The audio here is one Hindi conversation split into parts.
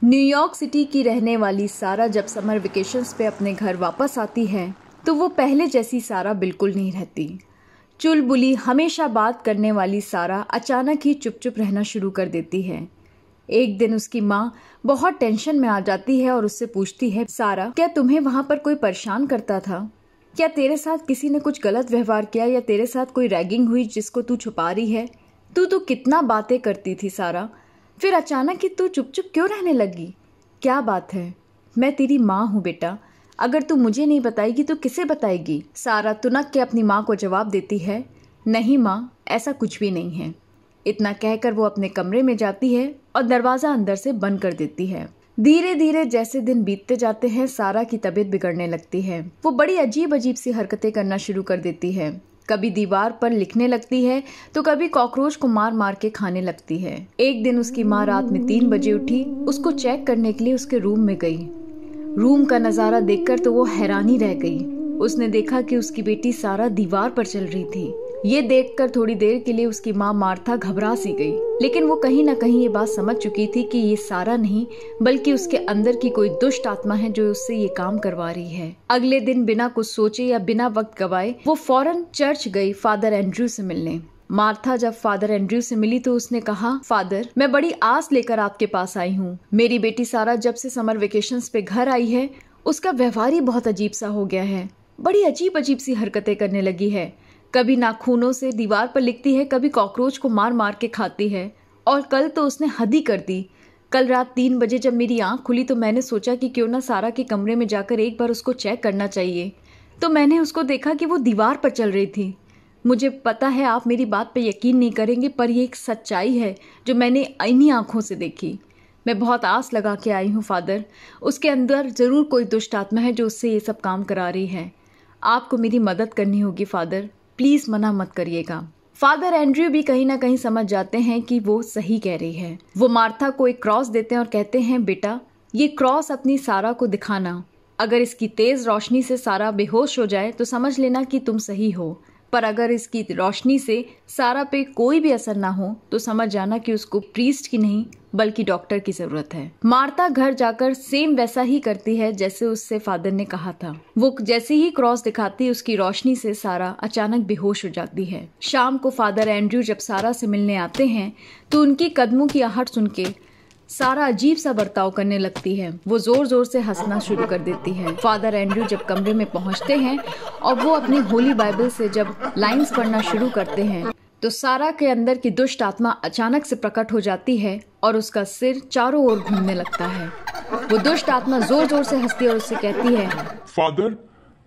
न्यूयॉर्क सिटी की रहने वाली सारा जब समर वेकेशंस पे अपने घर वापस आती है तो वो पहले जैसी सारा बिल्कुल नहीं रहती। चुलबुली हमेशा बात करने वाली सारा अचानक ही चुप चुप रहना शुरू कर देती है। एक दिन उसकी माँ बहुत टेंशन में आ जाती है और उससे पूछती है, सारा क्या तुम्हें वहाँ पर कोई परेशान करता था? क्या तेरे साथ किसी ने कुछ गलत व्यवहार किया या तेरे साथ कोई रैगिंग हुई जिसको तू छुपा रही है? तू तो कितना बातें करती थी सारा, फिर अचानक ही तू चुप चुप क्यों रहने लगी? क्या बात है? मैं तेरी माँ हूँ बेटा, अगर तू मुझे नहीं बताएगी तो किसे बताएगी? सारा तुनक के अपनी माँ को जवाब देती है, नहीं माँ, ऐसा कुछ भी नहीं है। इतना कहकर वो अपने कमरे में जाती है और दरवाज़ा अंदर से बंद कर देती है। धीरे धीरे जैसे दिन बीतते जाते हैं सारा की तबीयत बिगड़ने लगती है। वो बड़ी अजीब अजीब सी हरकतें करना शुरू कर देती है। कभी दीवार पर लिखने लगती है तो कभी कॉकरोच को मार मार के खाने लगती है। एक दिन उसकी माँ रात में 3 बजे उठी, उसको चेक करने के लिए उसके रूम में गई। रूम का नज़ारा देखकर तो वो हैरानी रह गई। उसने देखा कि उसकी बेटी सारा दीवार पर चल रही थी। ये देखकर थोड़ी देर के लिए उसकी माँ मार्था घबरा सी गई, लेकिन वो कहीं ना कहीं ये बात समझ चुकी थी कि ये सारा नहीं बल्कि उसके अंदर की कोई दुष्ट आत्मा है जो उससे ये काम करवा रही है। अगले दिन बिना कुछ सोचे या बिना वक्त गवाए वो फौरन चर्च गई फादर एंड्रयू से मिलने। मार्था जब फादर एंड्रयू से मिली तो उसने कहा, फादर मैं बड़ी आस लेकर आपके पास आई हूँ। मेरी बेटी सारा जब से समर वेकेशंस पे घर आई है उसका व्यवहार ही बहुत अजीब सा हो गया है। बड़ी अजीब अजीब सी हरकतें करने लगी है। कभी नाखूनों से दीवार पर लिखती है, कभी कॉकरोच को मार मार के खाती है और कल तो उसने हद ही कर दी। कल रात 3 बजे जब मेरी आंख खुली तो मैंने सोचा कि क्यों ना सारा के कमरे में जाकर एक बार उसको चेक करना चाहिए। तो मैंने उसको देखा कि वो दीवार पर चल रही थी। मुझे पता है आप मेरी बात पे यकीन नहीं करेंगे, पर ये एक सच्चाई है जो मैंने इन्हीं आंखों से देखी। मैं बहुत आस लगा के आई हूँ फादर, उसके अंदर ज़रूर कोई दुष्ट आत्मा है जो उससे ये सब काम करा रही है। आपको मेरी मदद करनी होगी फादर, प्लीज मना मत करिएगा। फादर एंड्रयू भी कहीं ना कहीं समझ जाते हैं कि वो सही कह रही है। वो मार्था को एक क्रॉस देते हैं और कहते हैं, बेटा ये क्रॉस अपनी सारा को दिखाना। अगर इसकी तेज रोशनी से सारा बेहोश हो जाए तो समझ लेना कि तुम सही हो, पर अगर इसकी रोशनी से सारा पे कोई भी असर ना हो तो समझ जाना कि उसको प्रीस्ट की नहीं बल्कि डॉक्टर की जरूरत है। मार्था घर जाकर सेम वैसा ही करती है जैसे उससे फादर ने कहा था। वो जैसे ही क्रॉस दिखाती उसकी रोशनी से सारा अचानक बेहोश हो जाती है। शाम को फादर एंड्रयू जब सारा से मिलने आते हैं तो उनकी कदमों की आहट सुन के सारा अजीब सा बर्ताव करने लगती है। वो जोर जोर से हंसना शुरू कर देती है। फादर एंड्रयू जब कमरे में पहुंचते हैं और वो अपनी होली बाइबल से जब लाइंस पढ़ना शुरू करते हैं तो सारा के अंदर की दुष्ट आत्मा अचानक से प्रकट हो जाती है और उसका सिर चारों ओर घूमने लगता है। वो दुष्ट आत्मा जोर जोर से हंसती है और उससे कहती है, फादर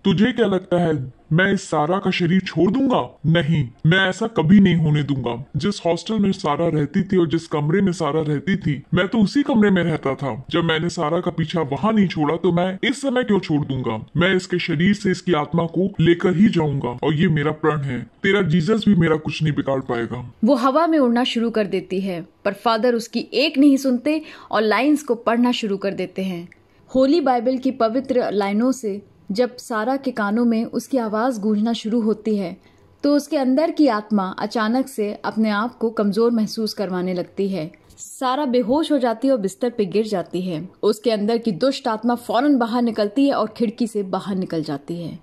तुझे क्या लगता है मैं इस सारा का शरीर छोड़ दूंगा? नहीं, मैं ऐसा कभी नहीं होने दूंगा। जिस हॉस्टल में सारा रहती थी और जिस कमरे में सारा रहती थी मैं तो उसी कमरे में रहता था। जब मैंने सारा का पीछा वहां नहीं छोड़ा तो मैं इस समय क्यों छोड़ दूंगा? मैं इसके शरीर से इसकी आत्मा को लेकर ही जाऊंगा और ये मेरा प्रण है। तेरा जीसस भी मेरा कुछ नहीं बिगाड़ पाएगा। वो हवा में उड़ना शुरू कर देती है, पर फादर उसकी एक नहीं सुनते और लाइन्स को पढ़ना शुरू कर देते हैं। होली बाइबल की पवित्र लाइनों से जब सारा के कानों में उसकी आवाज़ गूंजना शुरू होती है तो उसके अंदर की आत्मा अचानक से अपने आप को कमज़ोर महसूस करवाने लगती है। सारा बेहोश हो जाती है और बिस्तर पे गिर जाती है। उसके अंदर की दुष्ट आत्मा फौरन बाहर निकलती है और खिड़की से बाहर निकल जाती है।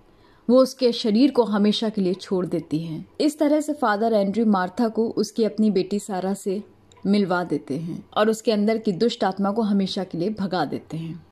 वो उसके शरीर को हमेशा के लिए छोड़ देती है। इस तरह से फादर एंड्रयू मार्था को उसकी अपनी बेटी सारा से मिलवा देते हैं और उसके अंदर की दुष्ट आत्मा को हमेशा के लिए भगा देते हैं।